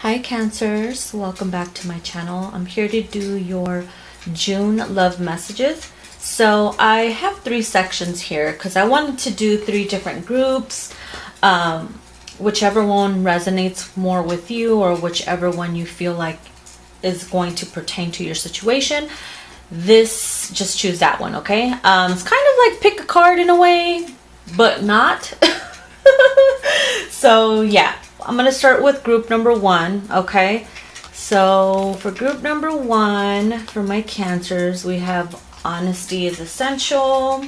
Hi Cancers, welcome back to my channel. I'm here to do your June love messages. So I have 3 sections here because I wanted to do 3 different groups. Whichever one resonates more with you or whichever one you feel like is going to pertain to your situation, just choose that one, okay? It's kind of like pick a card in a way, but not. So yeah, I'm going to start with group number 1, okay? So for group number 1, for my Cancers, we have honesty is essential.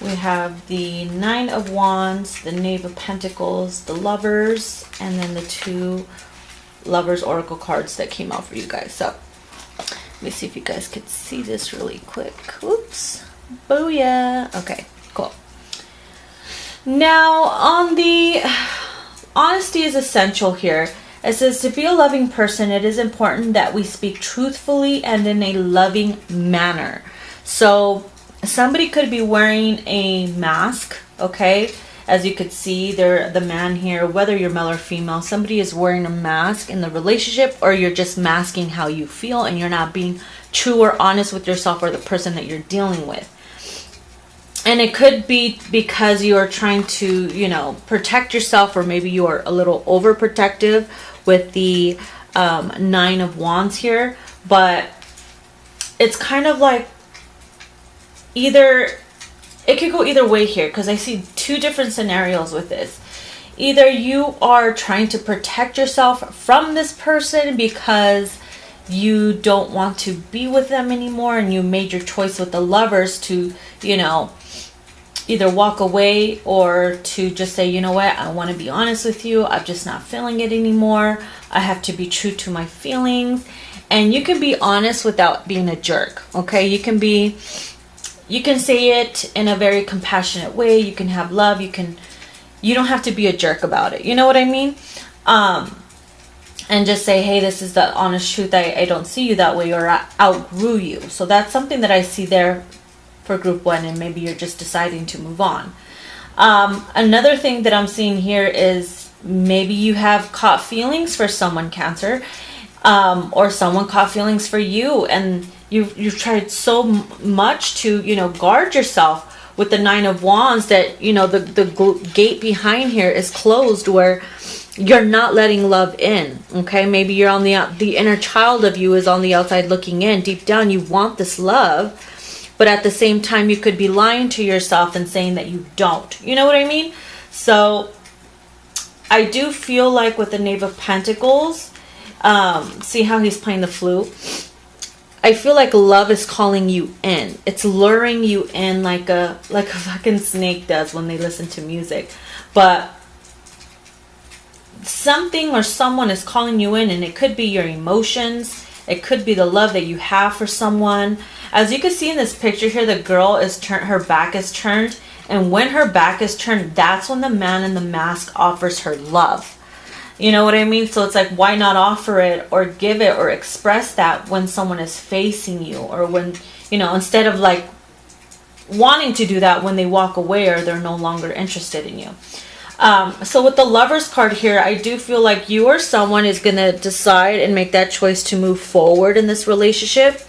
We have the 9 of Wands, the Knave of Pentacles, the Lovers, and then the 2 Lovers Oracle cards that came out for you guys. So let me see if you guys could see this really quick. Oops. Booyah. Okay, cool. Now on the honesty is essential here. It says to be a loving person, it is important that we speak truthfully and in a loving manner. So somebody could be wearing a mask, okay? As you could see, the man here, whether you're male or female, somebody is wearing a mask in the relationship, or you're just masking how you feel and you're not being true or honest with yourself or the person that you're dealing with. And it could be because you are trying to, protect yourself, or maybe you are a little overprotective with the 9 of Wands here. But it's kind of like it could go either way here, because I see 2 different scenarios with this. Either you are trying to protect yourself from this person because you don't want to be with them anymore, and you made your choice with the Lovers to, either walk away or to just say, you know what, I want to be honest with you. I'm just not feeling it anymore. I have to be true to my feelings. And you can be honest without being a jerk, okay? You can say it in a very compassionate way. You can have love. You don't have to be a jerk about it. You know what I mean? And just say, hey, this is the honest truth. I don't see you that way, or I outgrew you. So that's something that I see there for group 1, and maybe you're just deciding to move on. Another thing that I'm seeing here is maybe you have caught feelings for someone, Cancer, or someone caught feelings for you, and you've tried so much to guard yourself with the 9 of Wands that the gate behind here is closed, where you're not letting love in. Okay, maybe you're on the inner child of you is on the outside looking in. Deep down you want this love, but at the same time you could be lying to yourself and saying that you don't. You know what I mean? So I do feel like with the Knave of Pentacles, see how he's playing the flute? I feel like love is calling you in. It's luring you in like a fucking snake does when they listen to music. But something or someone is calling you in, and it could be your emotions. It could be the love that you have for someone. As you can see in this picture here, the girl her back is turned, and when her back is turned, that's when the man in the mask offers her love. You know what I mean? So it's like, why not offer it or give it or express that when someone is facing you, or when, instead of like wanting to do that when they walk away or they're no longer interested in you. So with the Lovers card here, I do feel like you or someone is going to decide and make that choice to move forward in this relationship,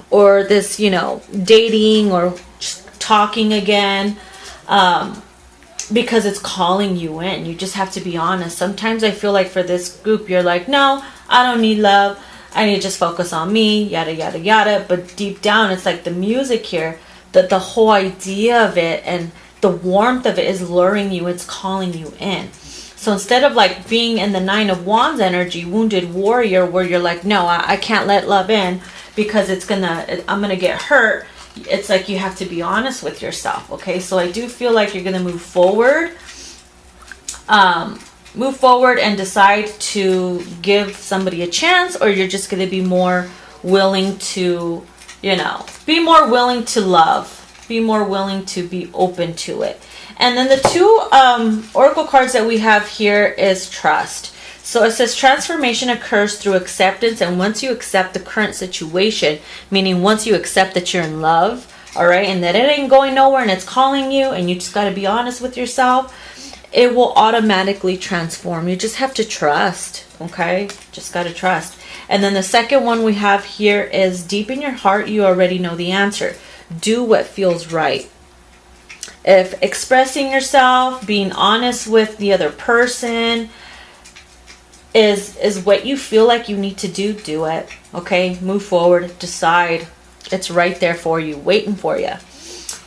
or this, dating or talking again, because it's calling you in. You just have to be honest. Sometimes I feel like for this group, you're like, no, I don't need love. I need to just focus on me, yada, yada, yada. But deep down, it's like the music here, that the whole idea of it and the warmth of it is luring you. It's calling you in. So instead of like being in the 9 of Wands energy, wounded warrior, where you're like, no, I can't let love in because I'm gonna get hurt. It's like you have to be honest with yourself. Okay, so I do feel like you're gonna move forward and decide to give somebody a chance, or you're just gonna be more willing to, be more willing to love, be more willing to be open to it. And then the 2 oracle cards that we have here is trust. So it says transformation occurs through acceptance, and once you accept the current situation, meaning once you accept that you're in love, all right, and that it ain't going nowhere and it's calling you, and you just got to be honest with yourself, it will automatically transform. You just have to trust, okay? Just got to trust. And then the second one we have here is deep in your heart, you already know the answer. Do what feels right. If expressing yourself, being honest with the other person is what you feel like you need to do, do it. Okay? Move forward, decide. It's right there for you, waiting for you.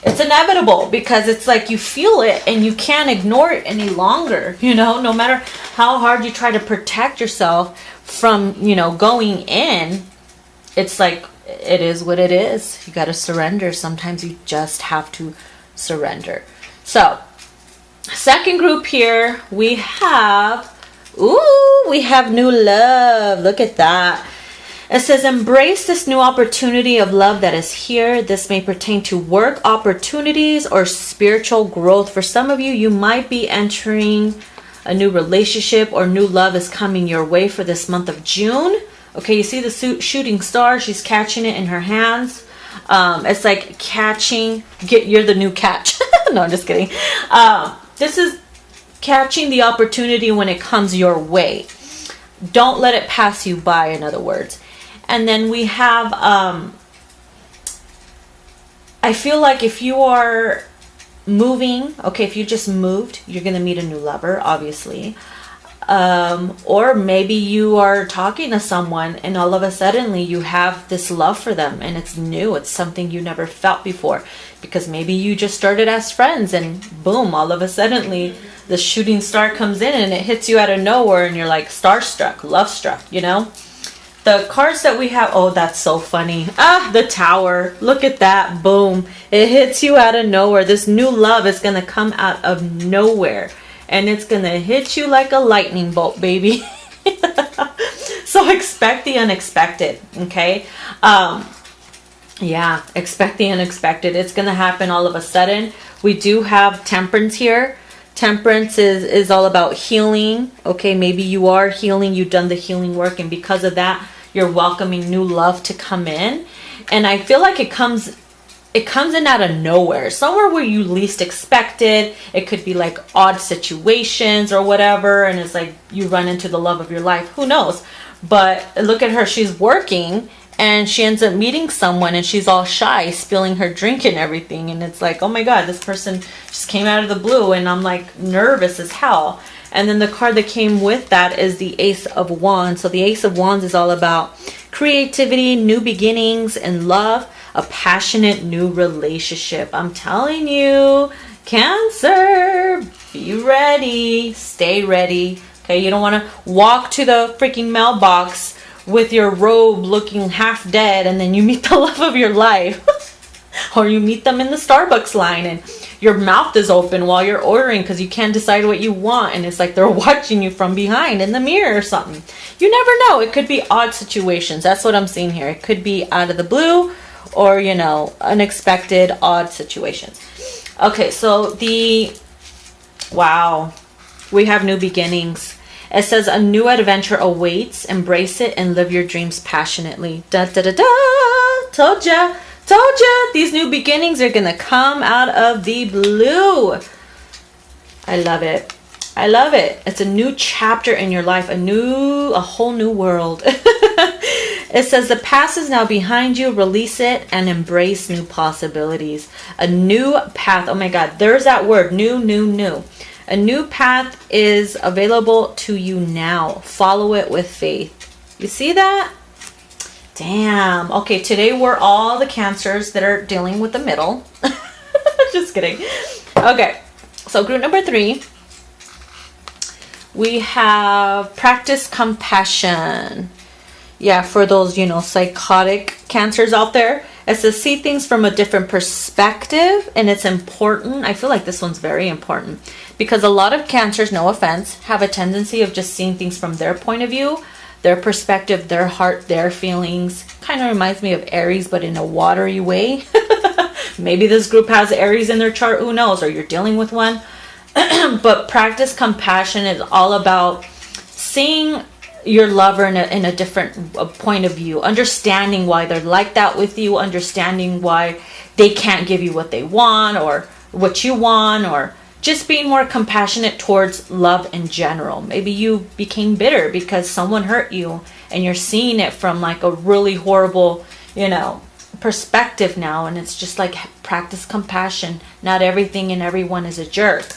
It's inevitable because it's like you feel it and you can't ignore it any longer. You know, no matter how hard you try to protect yourself from, you know, going in, it's like it is what it is. You got to surrender. Sometimes you just have to surrender. So, second group here, we have, we have new love. Look at that. It says, embrace this new opportunity of love that is here. This may pertain to work opportunities or spiritual growth. For some of you, you might be entering a new relationship or new love is coming your way for this month of June. Okay, you see the shooting star? She's catching it in her hands. It's like catching, you're the new catch. No, I'm just kidding. This is catching the opportunity when it comes your way. Don't let it pass you by, in other words. And then we have, I feel like if you are moving, okay, if you just moved, you're going to meet a new lover, obviously. Or maybe you are talking to someone and all of a sudden you have this love for them and it's new. It's something you never felt before because maybe you just started as friends and boom, all of a sudden the shooting star comes in and it hits you out of nowhere and you're like starstruck, love struck, you know? The cards that we have, oh, that's so funny. The Tower. Look at that. Boom. It hits you out of nowhere. This new love is going to come out of nowhere. And it's going to hit you like a lightning bolt, baby. So expect the unexpected, okay? Yeah, expect the unexpected. It's going to happen all of a sudden. We do have Temperance here. Temperance is all about healing. Okay, maybe you are healing. You've done the healing work. And because of that, you're welcoming new love to come in. And I feel like it comes in out of nowhere. Somewhere where you least expect it. It could be like odd situations or whatever. And it's like you run into the love of your life. Who knows? But look at her. She's working. And she ends up meeting someone and she's all shy, spilling her drink and everything. And it's like, oh my God, this person just came out of the blue. And I'm like nervous as hell. And then the card that came with that is the Ace of Wands. So the Ace of Wands is all about creativity, new beginnings, and love. A passionate new relationship. I'm telling you, Cancer, be ready. Stay ready. Okay, you don't want to walk to the freaking mailbox with your robe looking half dead and then you meet the love of your life. Or you meet them in the Starbucks line and your mouth is open while you're ordering because you can't decide what you want and it's like they're watching you from behind in the mirror or something. You never know. It could be odd situations. That's what I'm seeing here. It could be out of the blue or, you know, unexpected, odd situations. Okay, so wow, we have new beginnings. It says a new adventure awaits. Embrace it and live your dreams passionately. Da da da da. Told ya. Told ya. These new beginnings are gonna come out of the blue. I love it. I love it. It's a new chapter in your life. A whole new world. It says the past is now behind you. Release it and embrace new possibilities. A new path. Oh my God. There's that word. New, new, new. A new path is available to you now. Follow it with faith. You see that? Damn. Okay, today we're all the Cancers that are dealing with the middle. Just kidding. Okay, so group number 3. We have practice compassion. Yeah, for those, you know, psychotic Cancers out there. It says see things from a different perspective, and it's important. I feel like this one's very important because a lot of Cancers, no offense, have a tendency of just seeing things from their point of view, their perspective, their heart, their feelings. Kind of reminds me of Aries, but in a watery way. Maybe this group has Aries in their chart, who knows, or you're dealing with one. But practice compassion is all about seeing your lover in a different point of view, understanding why they're like that with you, understanding why they can't give you what they want or what you want, or just being more compassionate towards love in general. Maybe you became bitter because someone hurt you and you're seeing it from like a really horrible, perspective now, and it's just like, practice compassion. Not everything and everyone is a jerk.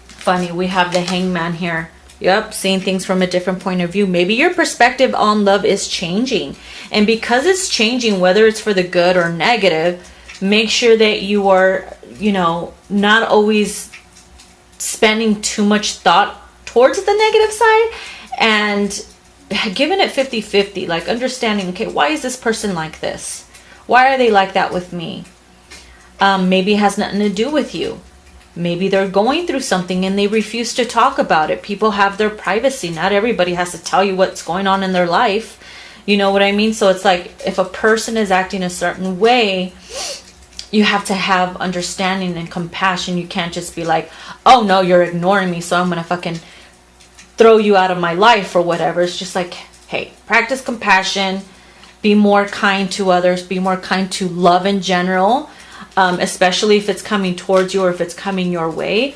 Funny, we have the Hangman here. Yep, seeing things from a different point of view. Maybe your perspective on love is changing, and because it's changing, whether it's for the good or negative, make sure that you are not always spending too much thought towards the negative side, and giving it 50-50, like understanding, okay, why is this person like this? Why are they like that with me? Maybe it has nothing to do with you. Maybe they're going through something and they refuse to talk about it. People have their privacy. Not everybody has to tell you what's going on in their life. You know what I mean? So it's like, if a person is acting a certain way, you have to have understanding and compassion. You can't just be like, oh no, you're ignoring me, so I'm gonna fucking throw you out of my life or whatever. It's just like, hey, practice compassion, be more kind to others, be more kind to love in general, especially if it's coming towards you or if it's coming your way.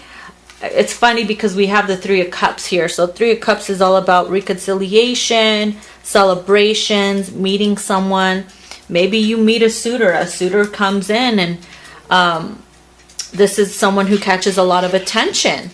It's funny because we have the Three of Cups here. So Three of Cups is all about reconciliation, celebrations, meeting someone. Maybe you meet a suitor comes in, and this is someone who catches a lot of attention.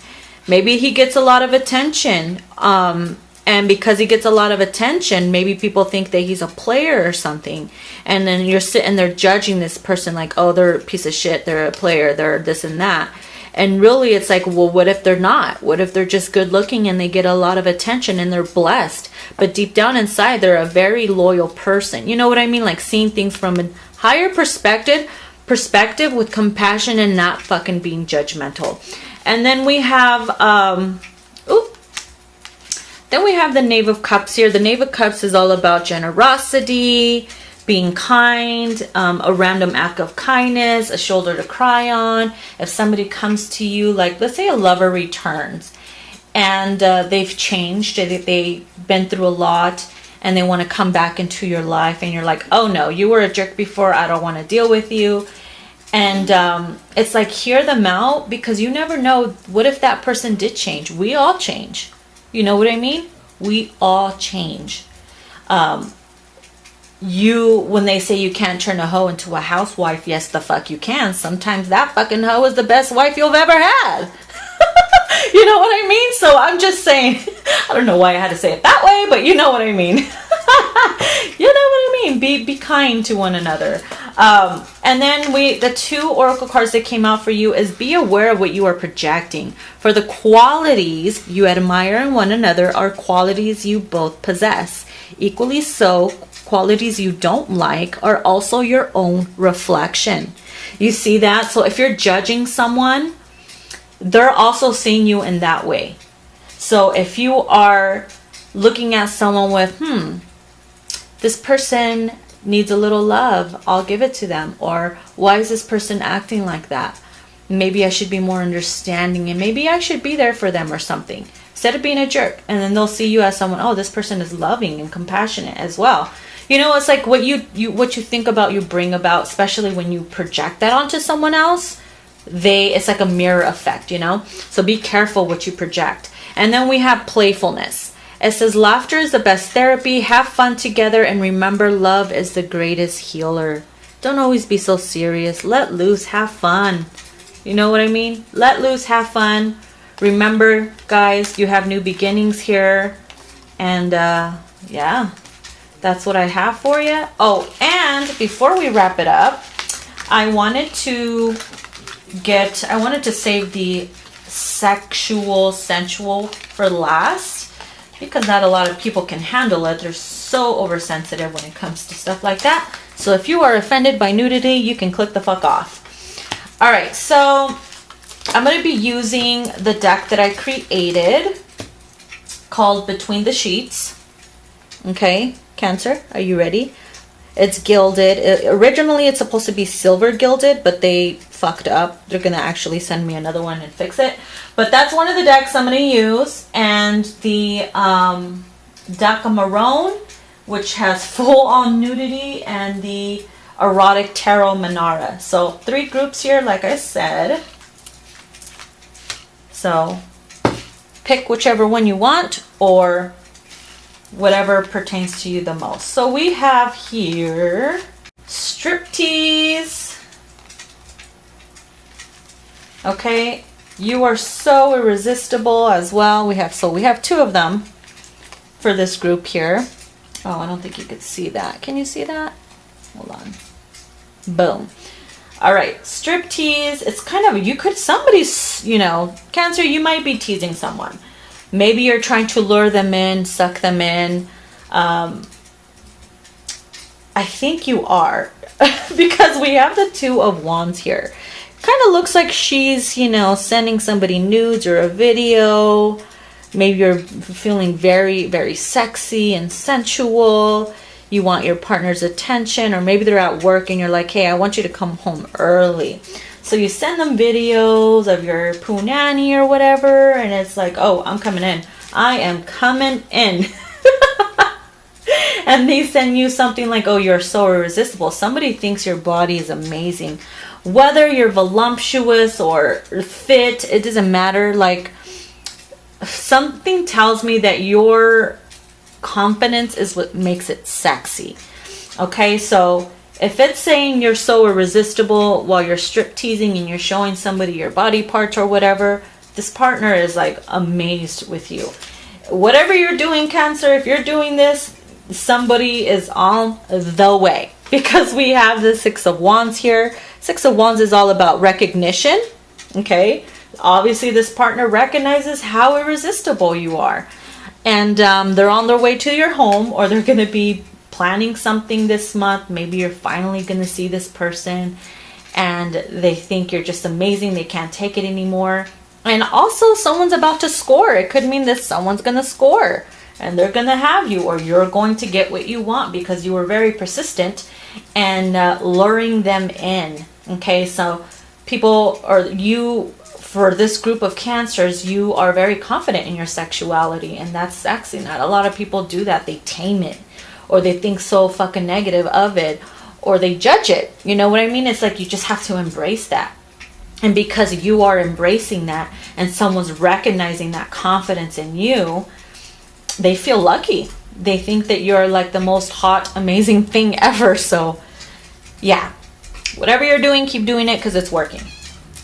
Maybe he gets a lot of attention, and because he gets a lot of attention, maybe people think that he's a player or something, and then you're sitting there judging this person like, oh, they're a piece of shit, they're a player, they're this and that. And really it's like, well, what if they're not? What if they're just good looking and they get a lot of attention and they're blessed, but deep down inside they're a very loyal person? You know what I mean? Like seeing things from a higher perspective with compassion and not fucking being judgmental. And then we have the Knave of Cups here. The Knave of Cups is all about generosity, being kind, a random act of kindness, a shoulder to cry on. If somebody comes to you, like let's say a lover returns and they've changed, they've been through a lot and they want to come back into your life, and you're like, oh no, you were a jerk before, I don't want to deal with you. And it's like, hear them out, because you never know, what if that person did change? We all change. You know what I mean? We all change. When they say you can't turn a hoe into a housewife, yes, the fuck you can. Sometimes that fucking hoe is the best wife you've ever had. You know what I mean? So I'm just saying, I don't know why I had to say it that way, but you know what I mean. You know what I mean? Be kind to one another. And then the two oracle cards that came out for you is, be aware of what you are projecting. For the qualities you admire in one another are qualities you both possess. Equally so, qualities you don't like are also your own reflection. You see that? So if you're judging someone, they're also seeing you in that way. So if you are looking at someone with, this person needs a little love, I'll give it to them. Or why is this person acting like that? Maybe I should be more understanding, and maybe I should be there for them or something, instead of being a jerk. And then they'll see you as someone, oh, this person is loving and compassionate as well. It's like what you think about, you bring about, especially when you project that onto someone else. It's like a mirror effect, so be careful what you project. And then we have playfulness. It says, laughter is the best therapy. Have fun together, and remember, love is the greatest healer. Don't always be so serious. Let loose, have fun. You know what I mean? Let loose, have fun. Remember, guys, you have new beginnings here. And yeah, that's what I have for you. Oh, and before we wrap it up, I wanted to save the sensual for last, because not a lot of people can handle it. They're so oversensitive when it comes to stuff like that. So if you are offended by nudity, you can click the fuck off. All right, so I'm going to be using the deck that I created called Between the Sheets. Okay, Cancer, are you ready? It's gilded. Originally, it's supposed to be silver gilded, but they fucked up. They're going to actually send me another one and fix it. But that's one of the decks I'm going to use. And the deck of Maroon, which has full-on nudity, and the Erotic Tarot Manara. So 3 groups here, like I said. So pick whichever one you want, or whatever pertains to you the most. So we have here striptease. Okay, you are so irresistible as well. We have 2 of them for this group here. Oh, I don't think you could see that. Can you see that? Hold on. Boom. All right, striptease. It's kind of, somebody's, Cancer, you might be teasing someone. Maybe you're trying to lure them in, suck them in. I think you are, because we have the 2 of Wands here. Kind of looks like she's, sending somebody nudes or a video. Maybe you're feeling very, very sexy and sensual. You want your partner's attention, or maybe they're at work and you're like, hey, I want you to come home early. So you send them videos of your punani or whatever, and it's like, oh, I'm coming in. I am coming in. And they send you something like, oh, you're so irresistible. Somebody thinks your body is amazing. Whether you're voluptuous or fit, it doesn't matter. Like, something tells me that your confidence is what makes it sexy. Okay, so if it's saying you're so irresistible while you're strip teasing and you're showing somebody your body parts or whatever, this partner is like amazed with you. Whatever you're doing, Cancer, if you're doing this, somebody is on the way, because we have the 6 of Wands here. 6 of Wands is all about recognition. Okay, obviously this partner recognizes how irresistible you are, and they're on their way to your home, or they're going to be planning something this month. Maybe you're finally going to see this person and they think you're just amazing. They can't take it anymore. And also, someone's about to score. It could mean that someone's going to score and they're going to have you, or you're going to get what you want because you were very persistent and luring them in. Okay, so people, or you, for this group of Cancers, you are very confident in your sexuality, and that's sexy. Not a lot of people do that. They tame it, or they think so fucking negative of it, or they judge it. You know what I mean? It's like you just have to embrace that. And because you are embracing that and someone's recognizing that confidence in you, they feel lucky. They think that you're like the most hot, amazing thing ever. So yeah, whatever you're doing, keep doing it because it's working.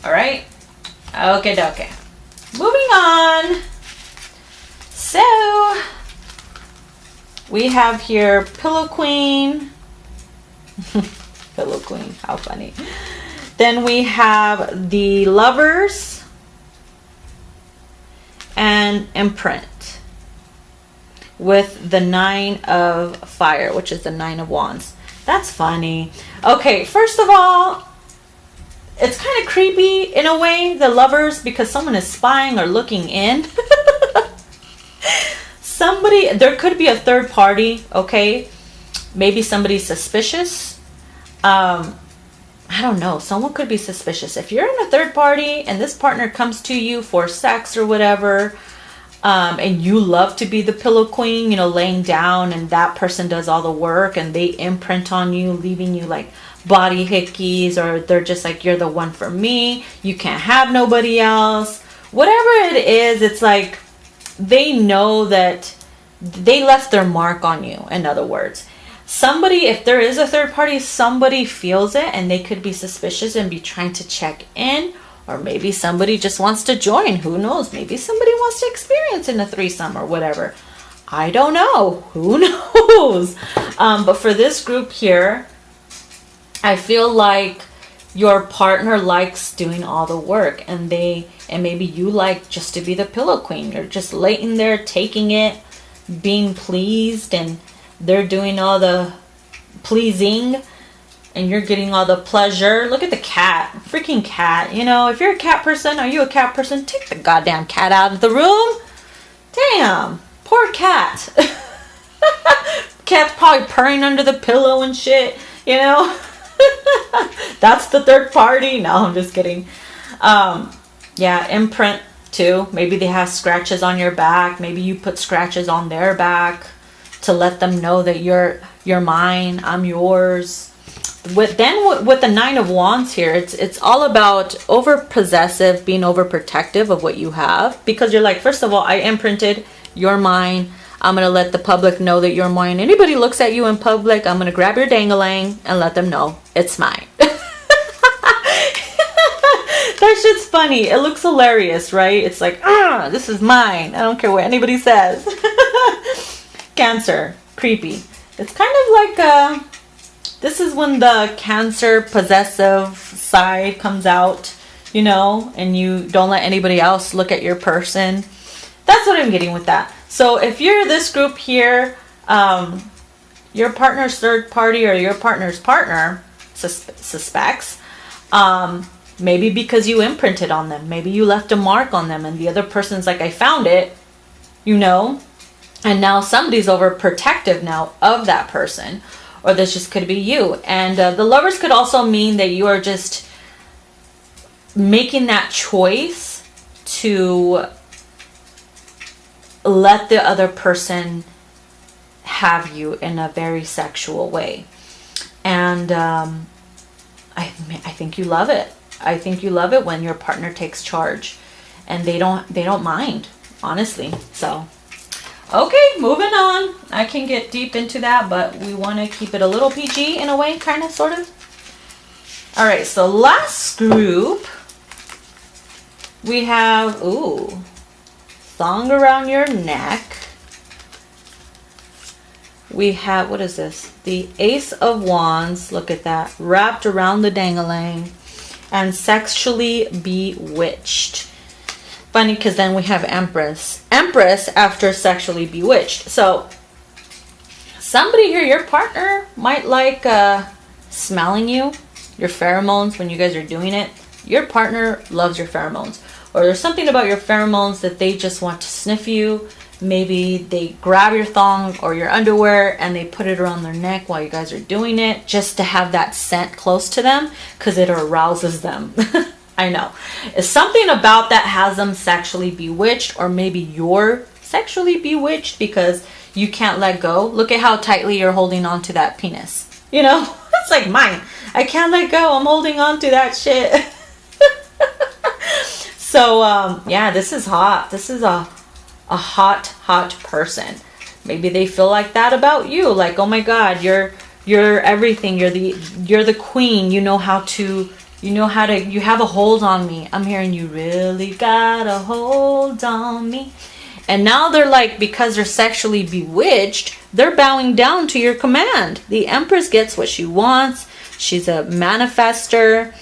All right? Okay, okay. Moving on. So we have here Pillow Queen. Pillow Queen, how funny. Then we have the Lovers and Imprint with the 9 of Fire, which is the 9 of Wands. That's funny. Okay, first of all, it's kind of creepy in a way, the Lovers, because someone is spying or looking in. Somebody, there could be a third party, okay? Maybe somebody's suspicious. I don't know. Someone could be suspicious. If you're in a third party and this partner comes to you for sex or whatever, and you love to be the pillow queen, you know, laying down, and that person does all the work and they imprint on you, leaving you like body hickeys, or they're just like, you're the one for me. You can't have nobody else. Whatever it is, it's like they know that they left their mark on you, in other words. Somebody, if there is a third party, somebody feels it and they could be suspicious and be trying to check in, or maybe somebody just wants to join. Who knows? Maybe somebody wants to experience in a threesome or whatever. I don't know. Who knows? But for this group here, I feel like your partner likes doing all the work, and maybe you like just to be the pillow queen. You're just laying there, taking it, being pleased, and they're doing all the pleasing and you're getting all the pleasure. Look at the cat. Freaking cat. You know, if you're a cat person, are you a cat person? Take the goddamn cat out of the room. Damn. Poor cat. Cat's probably purring under the pillow and shit, you know. That's the third party. No, I'm just kidding. Yeah, imprint too. Maybe they have scratches on your back. Maybe you put scratches on their back to let them know that you're mine, I'm yours. With the Nine of Wands here, it's all about over possessive, being overprotective of what you have, because you're like, first of all, I imprinted, you're mine. I'm gonna let the public know that you're mine. Anybody looks at you in public, I'm gonna grab your dangling and let them know it's mine. That shit's funny. It looks hilarious, right? It's like, this is mine. I don't care what anybody says. Cancer, creepy. It's kind of like this is when the Cancer possessive side comes out, you know, and you don't let anybody else look at your person. That's what I'm getting with that. So if you're this group here, your partner's third party or your partner's partner suspects, maybe because you imprinted on them, maybe you left a mark on them and the other person's like, I found it, you know, and now somebody's overprotective now of that person, or this just could be you. And the Lovers could also mean that you are just making that choice to let the other person have you in a very sexual way. And I think you love it. I think you love it when your partner takes charge and they don't mind, honestly. So, okay, moving on. I can get deep into that, but we want to keep it a little PG in a way, kind of, sort of. All right, so last group, we have, thong around your neck. We have, what is this? The Ace of Wands, look at that, wrapped around the dangling, and sexually bewitched. Funny, because then we have Empress. Empress after sexually bewitched. So, somebody here, your partner, might like smelling you, your pheromones when you guys are doing it. Your partner loves your pheromones. Or there's something about your pheromones that they just want to sniff you. Maybe they grab your thong or your underwear and they put it around their neck while you guys are doing it, just to have that scent close to them because it arouses them. I know. It's something about that has them sexually bewitched, or maybe you're sexually bewitched because you can't let go. Look at how tightly you're holding on to that penis. You know, it's like mine. I can't let go. I'm holding on to that shit. So, yeah, this is hot. This is a hot person. Maybe they feel like that about you. Like, oh my God, you're everything. You're the queen. You have a hold on me. I'm hearing you really got a hold on me. And now they're like, because they're sexually bewitched, they're bowing down to your command. The Empress gets what she wants. She's a manifester.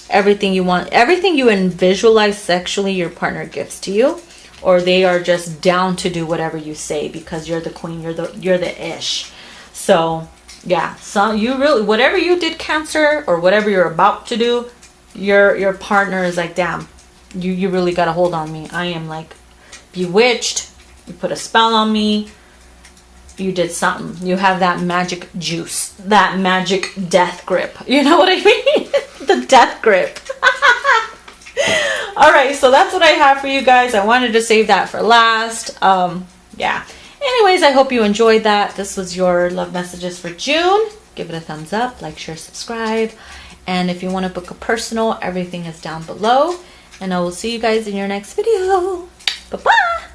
Everything you want, everything you visualize sexually, your partner gives to you, or they are just down to do whatever you say because you're the queen, you're the ish. So yeah, so you really, whatever you did, Cancer, or whatever you're about to do, your partner is like, damn, you really got a hold on me. I am like bewitched. You put a spell on me. You did something. You have that magic juice, that magic death grip. You know what I mean? The death grip. All right, so that's what I have for you guys. I wanted to save that for last. Yeah. Anyways, I hope you enjoyed that. This was your love messages for June. Give it a thumbs up, like, share, subscribe. And if you want to book a personal, everything is down below. And I will see you guys in your next video. Bye-bye.